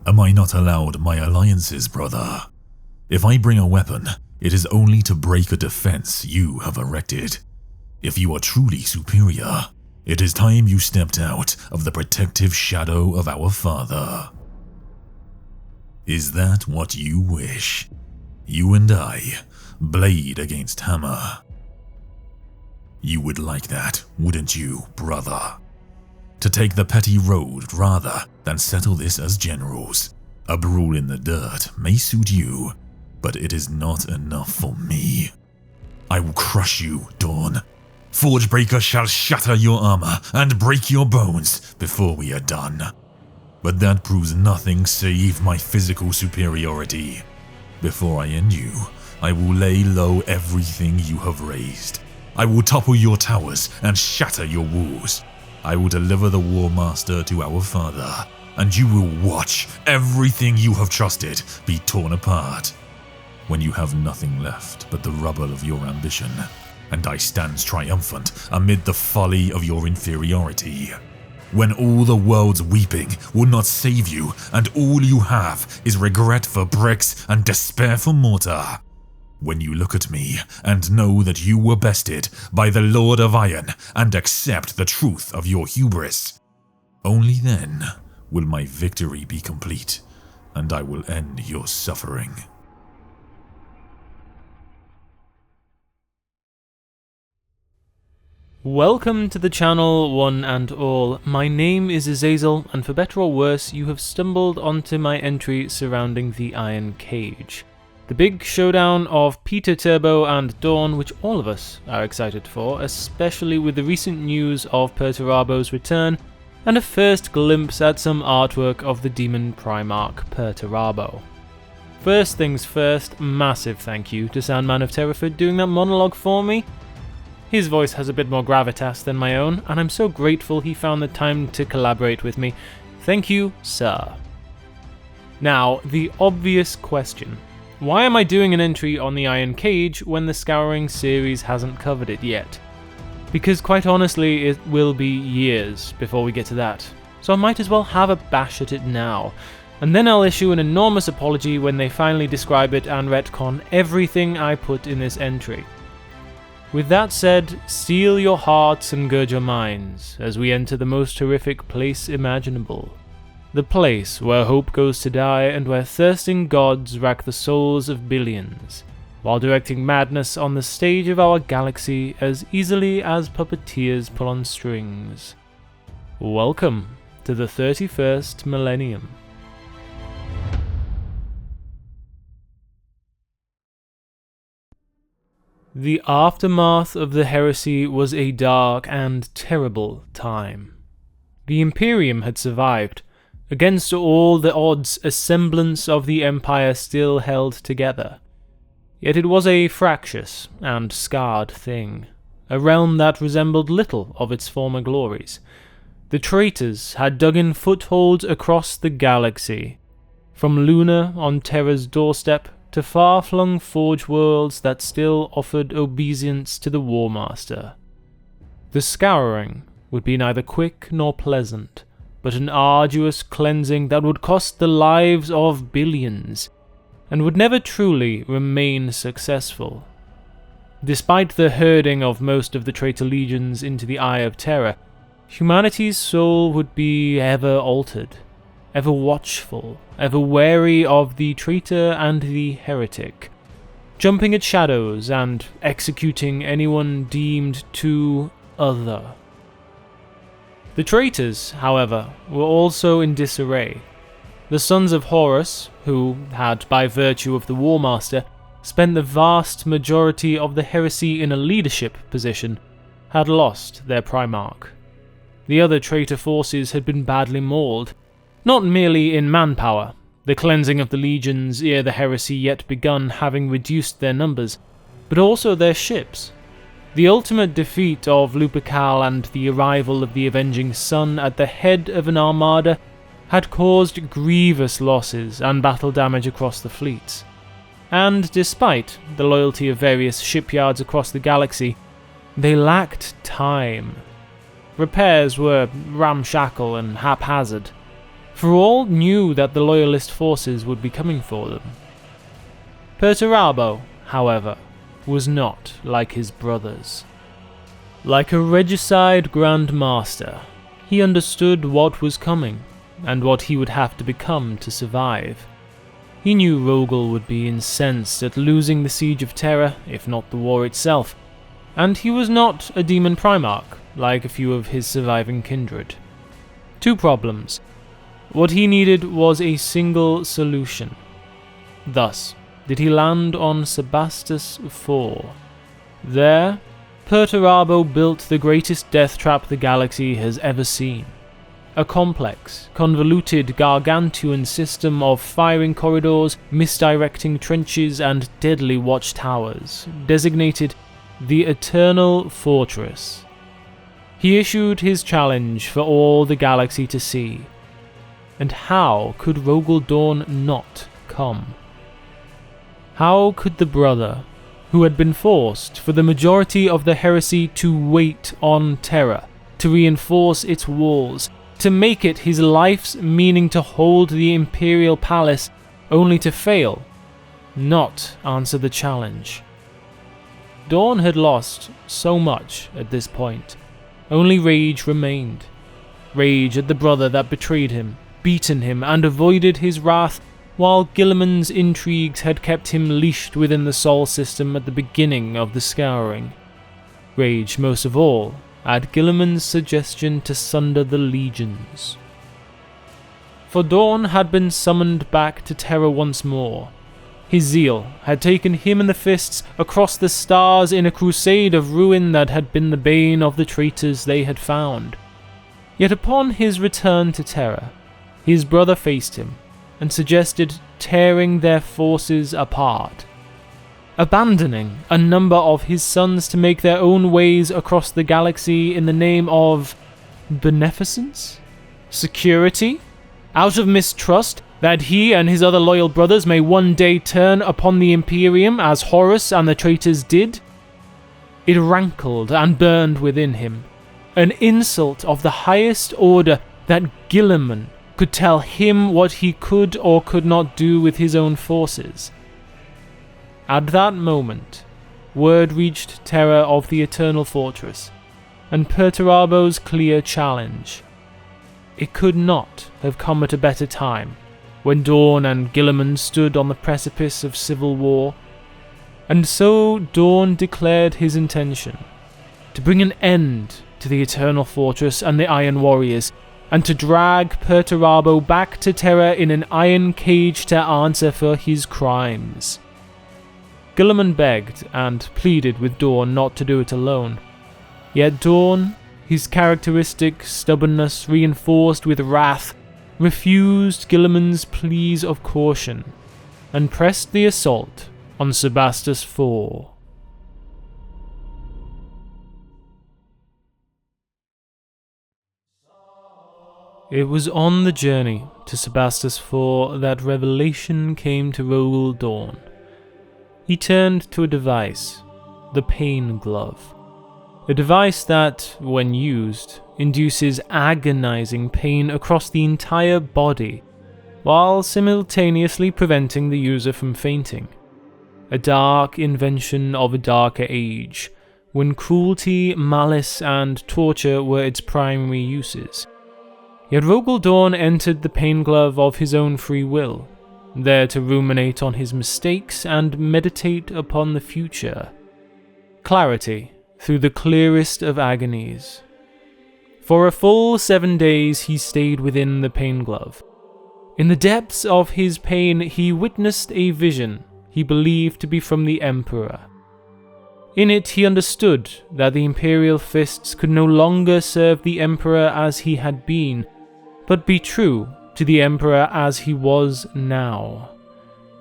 Am I not allowed my alliances, brother? If I bring a weapon, it is only to break a defense you have erected. If you are truly superior, it is time you stepped out of the protective shadow of our father. Is that what you wish? You and I, blade against hammer. You would like that, wouldn't you, brother? To take the petty road rather than settle this as generals. A brawl in the dirt may suit you, but it is not enough for me. I will crush you, Dorn. Forgebreaker shall shatter your armor and break your bones before we are done. But that proves nothing save my physical superiority. Before I end you, I will lay low everything you have raised. I will topple your towers and shatter your walls. I will deliver the War Master to our father, and you will watch everything you have trusted be torn apart. When you have nothing left but the rubble of your ambition, and I stand triumphant amid the folly of your inferiority. When all the world's weeping will not save you, and all you have is regret for bricks and despair for mortar. When you look at me and know that you were bested by the Lord of Iron and accept the truth of your hubris, only then will my victory be complete, and I will end your suffering. Welcome to the channel, one and all. My name is Azazel, and for better or worse, you have stumbled onto my entry surrounding the Iron Cage. The big showdown of Perturabo and Dorn, which all of us are excited for, especially with the recent news of Perturabo's return, and a first glimpse at some artwork of the demon Primarch Perturabo. First things first, massive thank you to Sandman of Terra for doing that monologue for me. His voice has a bit more gravitas than my own, and I'm so grateful he found the time to collaborate with me. Thank you, sir. Now, the obvious question. Why am I doing an entry on the Iron Cage when the Scouring series hasn't covered it yet? Because quite honestly, it will be years before we get to that, so I might as well have a bash at it now, and then I'll issue an enormous apology when they finally describe it and retcon everything I put in this entry. With that said, steel your hearts and gird your minds, as we enter the most horrific place imaginable. The place where hope goes to die and where thirsting gods rack the souls of billions, while directing madness on the stage of our galaxy as easily as puppeteers pull on strings. Welcome to the 31st millennium. The aftermath of the heresy was a dark and terrible time. The Imperium had survived. Against all the odds, a semblance of the Empire still held together. Yet it was a fractious and scarred thing, a realm that resembled little of its former glories. The traitors had dug in footholds across the galaxy, from Luna on Terra's doorstep to far-flung forge worlds that still offered obeisance to the War Master. The Scouring would be neither quick nor pleasant, but an arduous cleansing that would cost the lives of billions, and would never truly remain successful. Despite the herding of most of the traitor legions into the Eye of Terror, humanity's soul would be ever altered, ever watchful, ever wary of the traitor and the heretic, jumping at shadows and executing anyone deemed too other. The traitors, however, were also in disarray. The sons of Horus, who had, by virtue of the War Master, spent the vast majority of the heresy in a leadership position, had lost their Primarch. The other traitor forces had been badly mauled, not merely in manpower, the cleansing of the legions ere the heresy yet begun having reduced their numbers, but also their ships. The ultimate defeat of Lupercal and the arrival of the Avenging Sun at the head of an armada had caused grievous losses and battle damage across the fleets. And despite the loyalty of various shipyards across the galaxy, they lacked time. Repairs were ramshackle and haphazard. for all knew that the Loyalist forces would be coming for them. Perturabo, however, was not like his brothers. Like a regicide Grand Master, he understood what was coming, and what he would have to become to survive. He knew Rogel would be incensed at losing the Siege of Terra, if not the war itself, and he was not a demon Primarch, like a few of his surviving kindred. 2 problems. What he needed was a single solution. Thus, did he land on Sebastus IV. There, Perturabo built the greatest death trap the galaxy has ever seen. A complex, convoluted, gargantuan system of firing corridors, misdirecting trenches, and deadly watchtowers, designated the Eternal Fortress. He issued his challenge for all the galaxy to see. And how could Rogel Dorn not come? How could the brother, who had been forced for the majority of the heresy to wait on Terra, to reinforce its walls, to make it his life's meaning to hold the Imperial Palace, only to fail, not answer the challenge? Dorn had lost so much at this point. Only rage remained. Rage at the brother that betrayed him, beaten him, and avoided his wrath, while Guilliman's intrigues had kept him leashed within the Sol system at the beginning of the Scouring. Rage, most of all, at Guilliman's suggestion to sunder the legions. For Dorn had been summoned back to Terra once more. His zeal had taken him and the Fists across the stars in a crusade of ruin that had been the bane of the traitors they had found. Yet upon his return to Terra, his brother faced him and suggested tearing their forces apart, abandoning a number of his sons to make their own ways across the galaxy in the name of beneficence? Security? Out of mistrust that he and his other loyal brothers may one day turn upon the Imperium as Horus and the traitors did? It rankled and burned within him, an insult of the highest order that Guilliman could tell him what he could or could not do with his own forces. At that moment, word reached Terra of the Eternal Fortress, and Perturabo's clear challenge. It could not have come at a better time, when Dorn and Guilliman stood on the precipice of civil war, and so Dorn declared his intention to bring an end to the Eternal Fortress and the Iron Warriors, and to drag Perturabo back to Terra in an iron cage to answer for his crimes. Guilliman begged and pleaded with Dorn not to do it alone. Yet Dorn, his characteristic stubbornness reinforced with wrath, refused Guilliman's pleas of caution, and pressed the assault on Sebastus IV. It was on the journey to Sebastus IV that revelation came to Rogel Dorn. He turned to a device, the Pain Glove. A device that, when used, induces agonizing pain across the entire body, while simultaneously preventing the user from fainting. A dark invention of a darker age, when cruelty, malice, and torture were its primary uses. Yet Rogel Dorn entered the Pain Glove of his own free will, there to ruminate on his mistakes and meditate upon the future. Clarity through the clearest of agonies. For a full 7 days he stayed within the Pain Glove. In the depths of his pain he witnessed a vision he believed to be from the Emperor. In it he understood that the Imperial Fists could no longer serve the Emperor as he had been, but be true to the Emperor as he was now.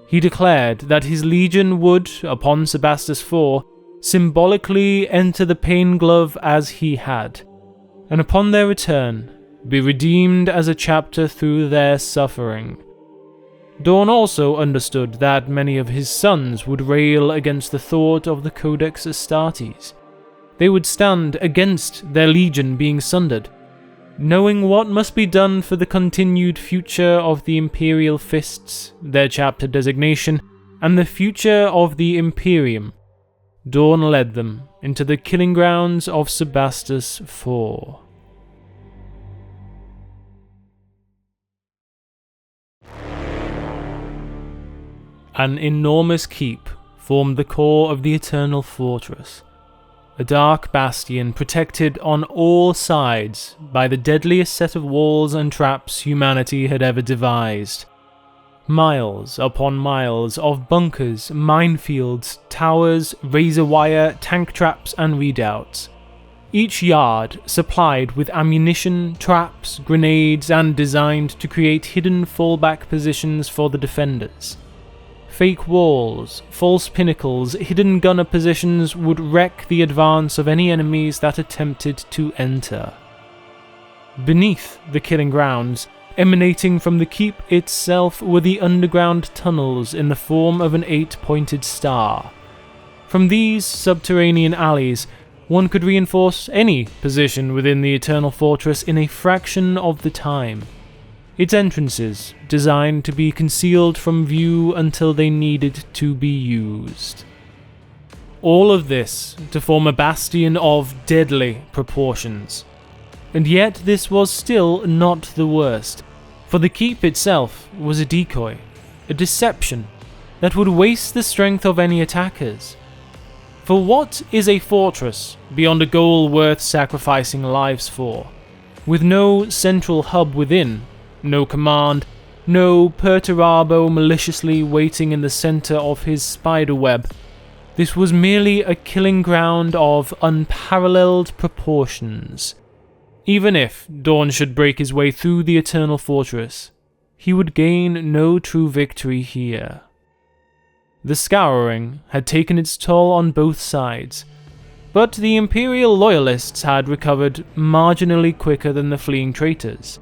He declared that his legion would, upon Sebastus IV, symbolically enter the Pain Glove as he had, and upon their return, be redeemed as a chapter through their suffering. Dorn also understood that many of his sons would rail against the thought of the Codex Astartes. They would stand against their legion being sundered. Knowing what must be done for the continued future of the Imperial Fists, their chapter designation, and the future of the Imperium, Dorn led them into the killing grounds of Sebastus IV. An enormous keep formed the core of the Eternal Fortress, a dark bastion protected on all sides by the deadliest set of walls and traps humanity had ever devised. Miles upon miles of bunkers, minefields, towers, razor wire, tank traps and redoubts. Each yard supplied with ammunition, traps, grenades, and designed to create hidden fallback positions for the defenders. Fake walls, false pinnacles, hidden gunner positions would wreck the advance of any enemies that attempted to enter. Beneath the killing grounds, emanating from the keep itself, were the underground tunnels in the form of an 8-pointed star. From these subterranean alleys, one could reinforce any position within the Eternal Fortress in a fraction of the time. Its entrances designed to be concealed from view until they needed to be used. All of this to form a bastion of deadly proportions. And yet this was still not the worst, for the keep itself was a decoy, a deception that would waste the strength of any attackers. For what is a fortress beyond a goal worth sacrificing lives for, with no central hub within? No command, no Perturabo maliciously waiting in the center of his spiderweb. This was merely a killing ground of unparalleled proportions. Even if Dorn should break his way through the Eternal Fortress, he would gain no true victory here. The Scouring had taken its toll on both sides, but the Imperial loyalists had recovered marginally quicker than the fleeing traitors.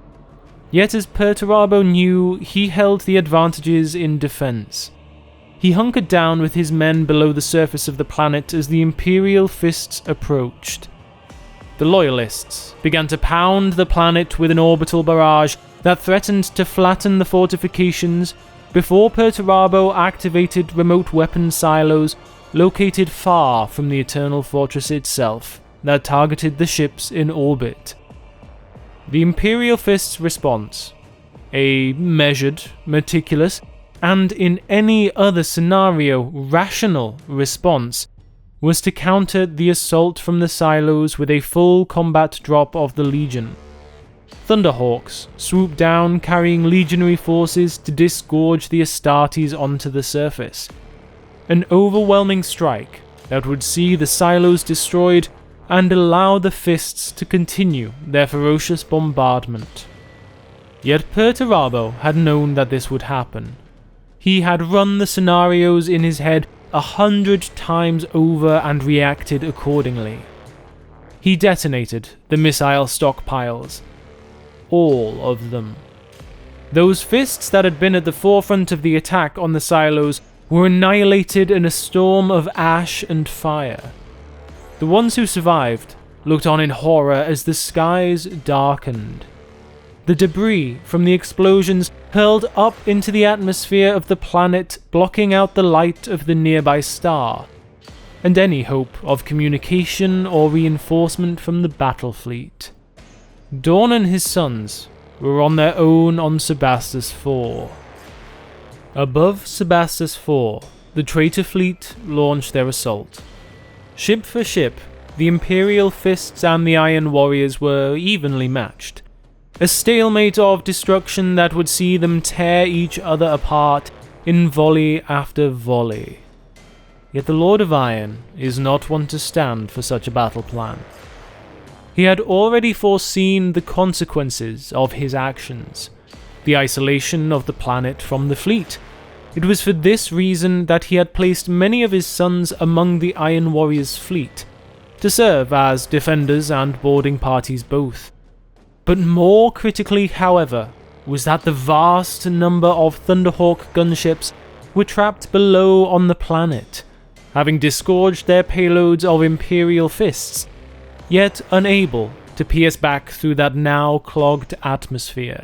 Yet as Perturabo knew, he held the advantages in defense. He hunkered down with his men below the surface of the planet as the Imperial Fists approached. The Loyalists began to pound the planet with an orbital barrage that threatened to flatten the fortifications before Perturabo activated remote weapon silos located far from the Eternal Fortress itself that targeted the ships in orbit. The Imperial Fists' response, a measured, meticulous, and in any other scenario rational response, was to counter the assault from the silos with a full combat drop of the Legion. Thunderhawks swooped down carrying legionary forces to disgorge the Astartes onto the surface. An overwhelming strike that would see the silos destroyed and allow the Fists to continue their ferocious bombardment. Yet Perturabo had known that this would happen. He had run the scenarios in his head 100 times over and reacted accordingly. He detonated the missile stockpiles. All of them. Those Fists that had been at the forefront of the attack on the silos were annihilated in a storm of ash and fire. The ones who survived looked on in horror as the skies darkened. The debris from the explosions hurled up into the atmosphere of the planet, blocking out the light of the nearby star, and any hope of communication or reinforcement from the battle fleet. Dorn and his sons were on their own on Sebastus IV. Above Sebastus IV, the traitor fleet launched their assault. Ship for ship, the Imperial Fists and the Iron Warriors were evenly matched. A stalemate of destruction that would see them tear each other apart in volley after volley. Yet the Lord of Iron is not one to stand for such a battle plan. He had already foreseen the consequences of his actions, the isolation of the planet from the fleet. It was for this reason that he had placed many of his sons among the Iron Warriors' fleet, to serve as defenders and boarding parties both. But more critically, however, was that the vast number of Thunderhawk gunships were trapped below on the planet, having disgorged their payloads of Imperial Fists, yet unable to pierce back through that now clogged atmosphere.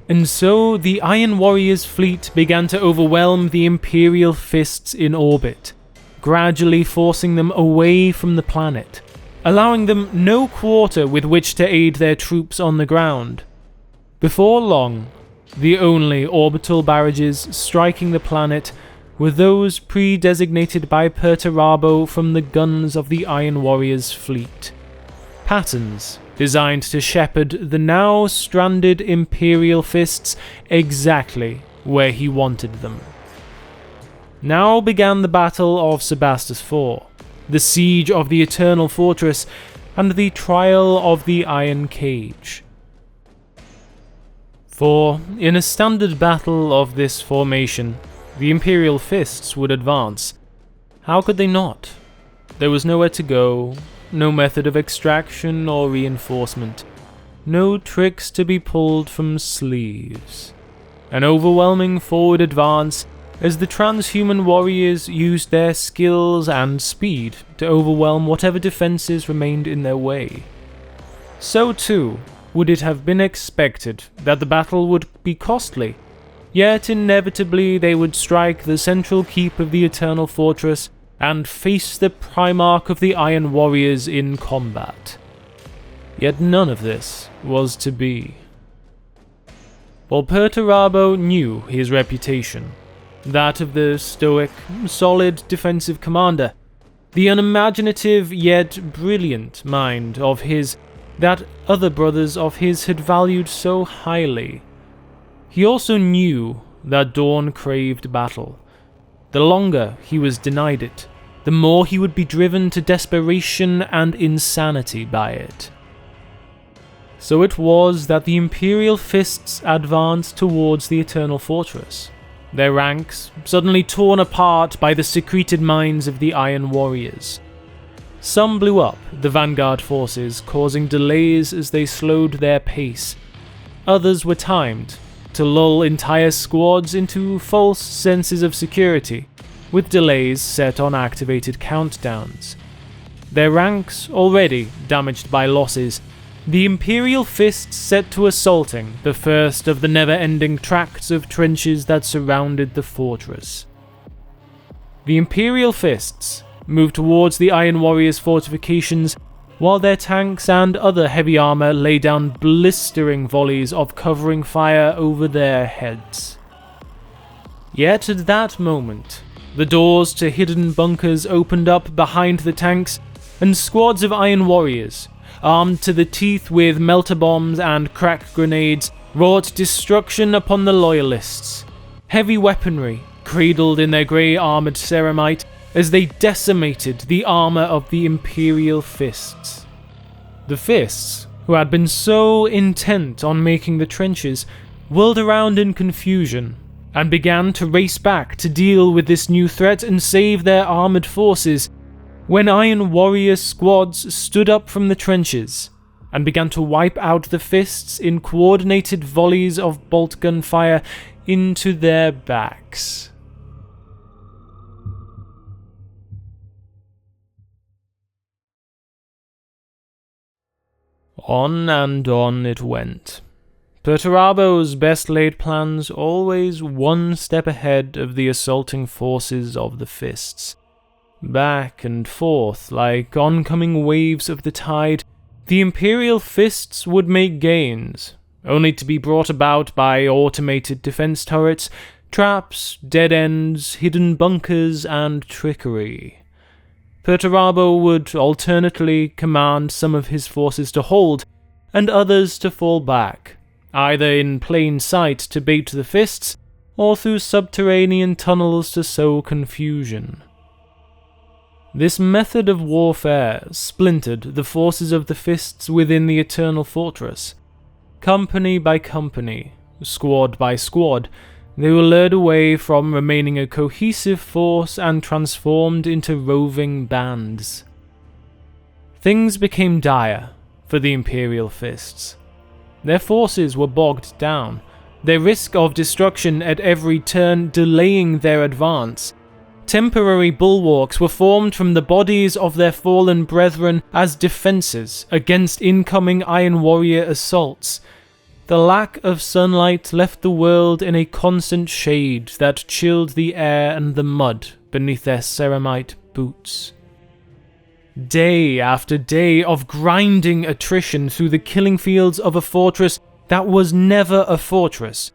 And so the Iron Warriors' fleet began to overwhelm the Imperial Fists in orbit, gradually forcing them away from the planet, allowing them no quarter with which to aid their troops on the ground. Before long, the only orbital barrages striking the planet were those pre-designated by Perturabo from the guns of the Iron Warriors' fleet. Patterns designed to shepherd the now stranded Imperial Fists exactly where he wanted them. Now began the Battle of Sebastus IV, the Siege of the Eternal Fortress, and the Trial of the Iron Cage. For, in a standard battle of this formation, the Imperial Fists would advance. How could they not? There was nowhere to go, no method of extraction or reinforcement, no tricks to be pulled from sleeves. An overwhelming forward advance as the transhuman warriors used their skills and speed to overwhelm whatever defenses remained in their way. So too would it have been expected that the battle would be costly, yet inevitably they would strike the central keep of the Eternal Fortress and face the Primarch of the Iron Warriors in combat. Yet none of this was to be. While Perturabo knew his reputation, that of the stoic, solid defensive commander, the unimaginative yet brilliant mind of his that other brothers of his had valued so highly. He also knew that Dorn craved battle. The longer he was denied it, the more he would be driven to desperation and insanity by it. So it was that the Imperial Fists advanced towards the Eternal Fortress, their ranks suddenly torn apart by the secreted minds of the Iron Warriors. Some blew up the vanguard forces, causing delays as they slowed their pace. Others were timed to lull entire squads into false senses of security, with delays set on activated countdowns. Their ranks already damaged by losses, the Imperial Fists set to assaulting the first of the never-ending tracts of trenches that surrounded the fortress. The Imperial Fists moved towards the Iron Warriors' fortifications, while their tanks and other heavy armor lay down blistering volleys of covering fire over their heads. Yet at that moment, the doors to hidden bunkers opened up behind the tanks, and squads of Iron Warriors, armed to the teeth with melter bombs and crack grenades, wrought destruction upon the Loyalists. Heavy weaponry cradled in their grey armoured ceramite as they decimated the armour of the Imperial Fists. The Fists, who had been so intent on making the trenches, whirled around in confusion and began to race back to deal with this new threat and save their armoured forces, when Iron Warrior squads stood up from the trenches and began to wipe out the Fists in coordinated volleys of bolt gun fire into their backs. On and on it went. Perturabo's best-laid plans always one step ahead of the assaulting forces of the Fists. Back and forth, like oncoming waves of the tide, the Imperial Fists would make gains, only to be brought about by automated defense turrets, traps, dead ends, hidden bunkers, and trickery. Perturabo would alternately command some of his forces to hold, and others to fall back, either in plain sight to bait the Fists, or through subterranean tunnels to sow confusion. This method of warfare splintered the forces of the Fists within the Eternal Fortress. Company by company, squad by squad, they were lured away from remaining a cohesive force and transformed into roving bands. Things became dire for the Imperial Fists. Their forces were bogged down, their risk of destruction at every turn delaying their advance. Temporary bulwarks were formed from the bodies of their fallen brethren as defenses against incoming Iron Warrior assaults. The lack of sunlight left the world in a constant shade that chilled the air and the mud beneath their ceramite boots. Day after day of grinding attrition through the killing fields of a fortress that was never a fortress.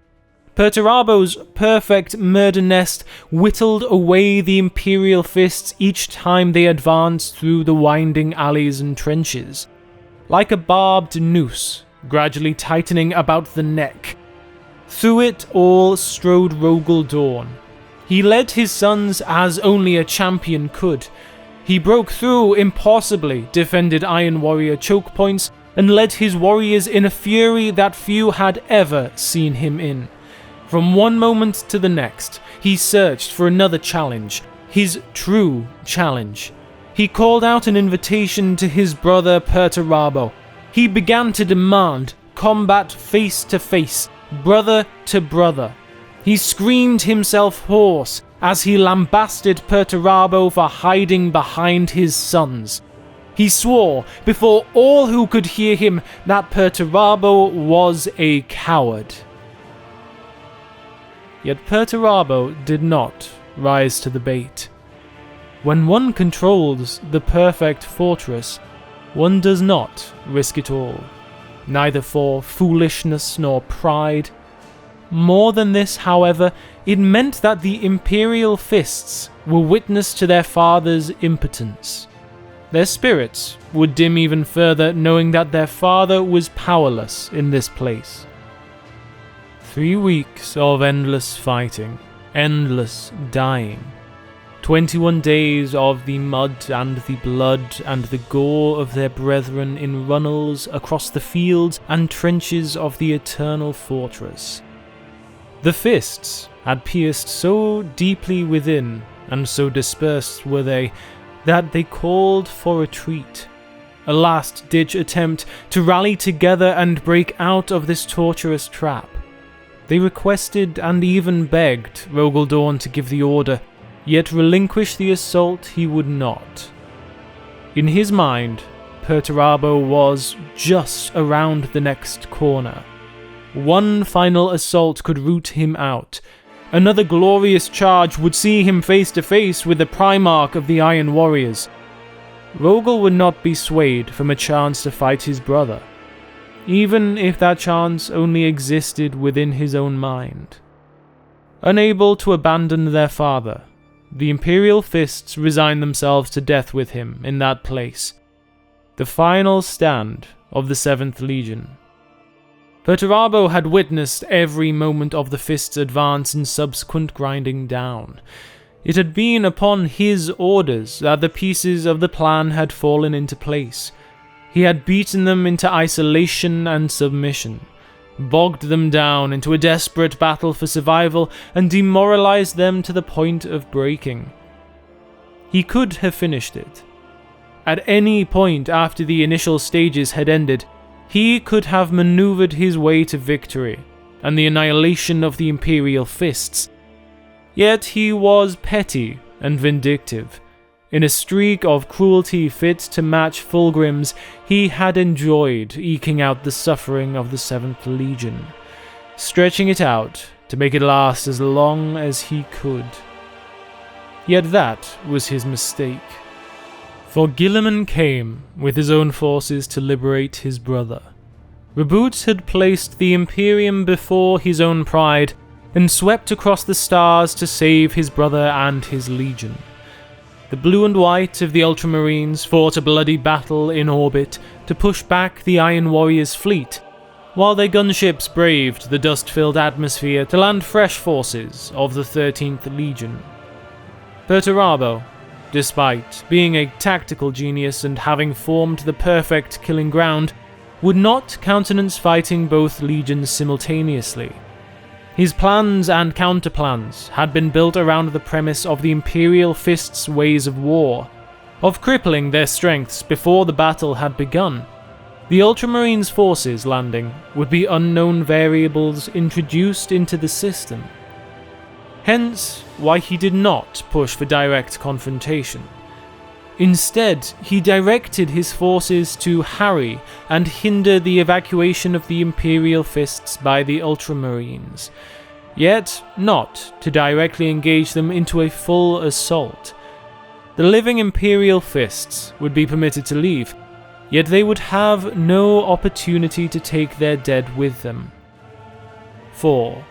Perturabo's perfect murder nest whittled away the Imperial Fists each time they advanced through the winding alleys and trenches. Like a barbed noose, gradually tightening about the neck. Through it all strode Rogel Dorn. He led his sons as only a champion could. He broke through impossibly defended Iron Warrior choke points and led his warriors in a fury that few had ever seen him in. From one moment to the next, he searched for another challenge, his true challenge. He called out an invitation to his brother Perturabo. He began to demand combat face to face, brother to brother. He screamed himself hoarse as he lambasted Perturabo for hiding behind his sons. He swore before all who could hear him that Perturabo was a coward. Yet Perturabo did not rise to the bait. When one controls the perfect fortress, one does not risk it all, neither for foolishness nor pride. More than this, however, it meant that the Imperial Fists were witness to their father's impotence. Their spirits would dim even further, knowing that their father was powerless in this place. 3 weeks of endless fighting, endless dying. 21 days of the mud and the blood and the gore of their brethren in runnels across the fields and trenches of the eternal fortress. The fists had pierced so deeply within, and so dispersed were they, that they called for retreat. A last-ditch attempt to rally together and break out of this torturous trap. They requested and even begged Rogel Dorn to give the order, yet relinquish the assault he would not. In his mind, Perturabo was just around the next corner. One final assault could root him out. Another glorious charge would see him face to face with the Primarch of the Iron Warriors. Rogel would not be swayed from a chance to fight his brother, even if that chance only existed within his own mind. Unable to abandon their father, the Imperial Fists resigned themselves to death with him in that place. The final stand of the 7th Legion. Perturabo had witnessed every moment of the Fists' advance and subsequent grinding down. It had been upon his orders that the pieces of the plan had fallen into place. He had beaten them into isolation and submission, bogged them down into a desperate battle for survival, and demoralized them to the point of breaking. He could have finished it. At any point after the initial stages had ended, he could have maneuvered his way to victory and the annihilation of the Imperial Fists. Yet he was petty and vindictive. In a streak of cruelty fit to match Fulgrim's, he had enjoyed eking out the suffering of the 7th Legion, stretching it out to make it last as long as he could. Yet that was his mistake. For Guilliman came with his own forces to liberate his brother. Reboot had placed the Imperium before his own pride and swept across the stars to save his brother and his legion. The blue and white of the Ultramarines fought a bloody battle in orbit to push back the Iron Warriors' fleet, while their gunships braved the dust-filled atmosphere to land fresh forces of the 13th Legion. Perturabo, despite being a tactical genius and having formed the perfect killing ground, would not countenance fighting both legions simultaneously. His plans and counterplans had been built around the premise of the Imperial Fists' ways of war, of crippling their strengths before the battle had begun. The Ultramarines' forces landing would be unknown variables introduced into the system. Hence why he did not push for direct confrontation. Instead, he directed his forces to harry and hinder the evacuation of the Imperial Fists by the Ultramarines, yet not to directly engage them into a full assault. The living Imperial Fists would be permitted to leave, yet they would have no opportunity to take their dead with them. For,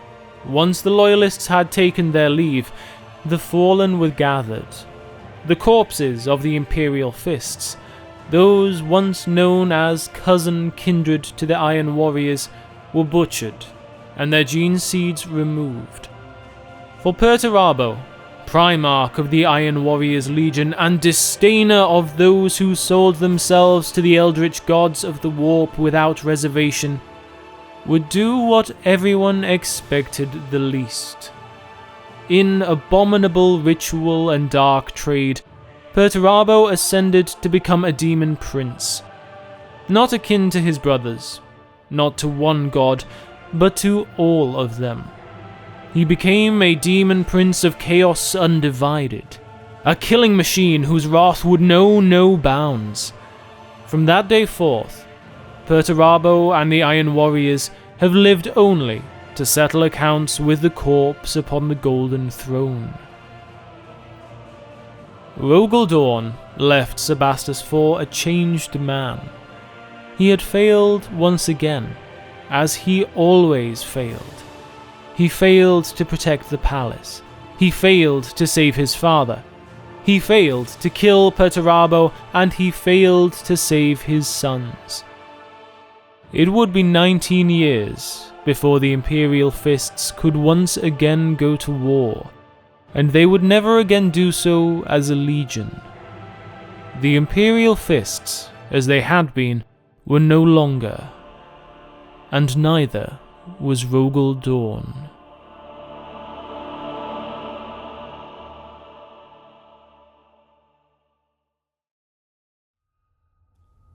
once the Loyalists had taken their leave, the fallen were gathered. The corpses of the Imperial Fists, those once known as cousin kindred to the Iron Warriors, were butchered, and their gene seeds removed. For Perturabo, Primarch of the Iron Warriors Legion and disdainer of those who sold themselves to the eldritch gods of the warp without reservation, would do what everyone expected the least. In abominable ritual and dark trade, Perturabo ascended to become a demon prince, not akin to his brothers, not to one god, but to all of them. He became a demon prince of chaos undivided, a killing machine whose wrath would know no bounds. From that day forth, Perturabo and the Iron Warriors have lived only to settle accounts with the corpse upon the Golden Throne. Rogel Dorn left Sebastus IV a changed man. He had failed once again, as he always failed. He failed to protect the palace. He failed to save his father. He failed to kill Perturabo, and he failed to save his sons. It would be 19 years before the Imperial Fists could once again go to war, and they would never again do so as a legion. The Imperial Fists, as they had been, were no longer, and neither was Rogel Dorn.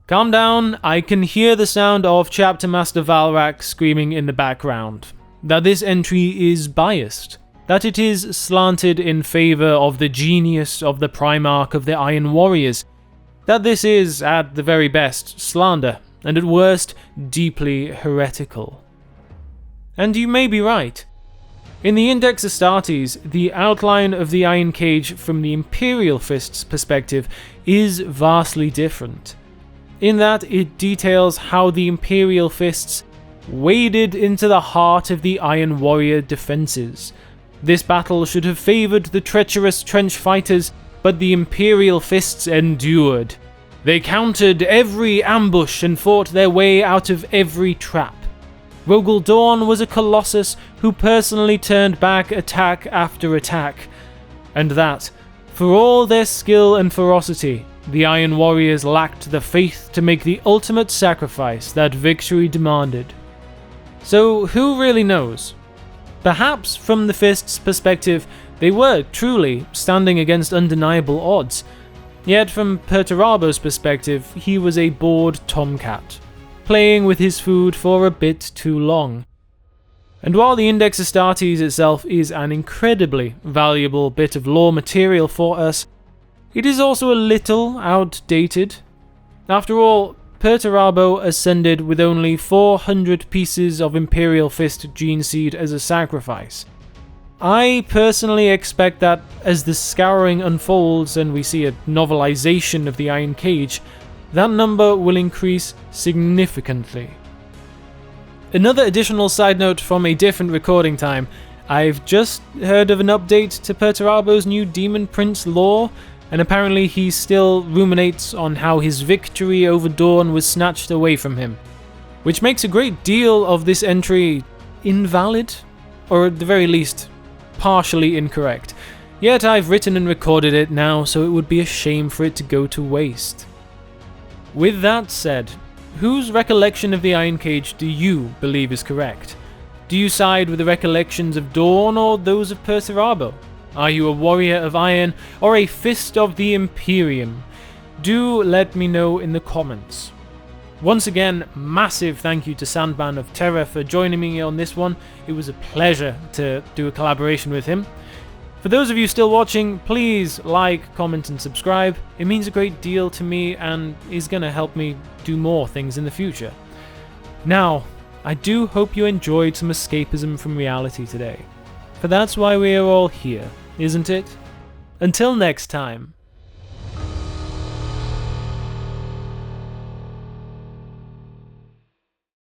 Calm down, I can hear the sound of Chapter Master Valrak screaming in the background. That this entry is biased. That it is slanted in favor of the genius of the Primarch of the Iron Warriors. That this is, at the very best, slander, and at worst, deeply heretical. And you may be right. In the Index Astartes, the outline of the Iron Cage from the Imperial Fists' perspective is vastly different, in that it details how the Imperial Fists waded into the heart of the Iron Warrior defenses. This battle should have favored the treacherous trench fighters, but the Imperial Fists endured. They countered every ambush and fought their way out of every trap. Rogel Dorn was a colossus who personally turned back attack after attack, and that, for all their skill and ferocity, the Iron Warriors lacked the faith to make the ultimate sacrifice that victory demanded. So who really knows? Perhaps from the Fists' perspective, they were truly standing against undeniable odds. Yet from Perturabo's perspective, he was a bored tomcat, playing with his food for a bit too long. And while the Index Astartes itself is an incredibly valuable bit of lore material for us, it is also a little outdated. After all, Perturabo ascended with only 400 pieces of Imperial Fist gene seed as a sacrifice. I personally expect that as the Scouring unfolds and we see a novelization of the Iron Cage, that number will increase significantly. Another additional side note from a different recording time, I've just heard of an update to Perturabo's new Demon Prince lore, and apparently he still ruminates on how his victory over Dorn was snatched away from him, which makes a great deal of this entry invalid, or at the very least, partially incorrect. Yet I've written and recorded it now, so it would be a shame for it to go to waste. With that said, whose recollection of the Iron Cage do you believe is correct? Do you side with the recollections of Dorn or those of Perturabo? Are you a warrior of iron or a fist of the Imperium? Do let me know in the comments. Once again, massive thank you to Sandman of Terra for joining me on this one. It was a pleasure to do a collaboration with him. For those of you still watching, please like, comment and subscribe. It means a great deal to me and is going to help me do more things in the future. Now, I do hope you enjoyed some escapism from reality today. For that's why we are all here, isn't it? Until next time.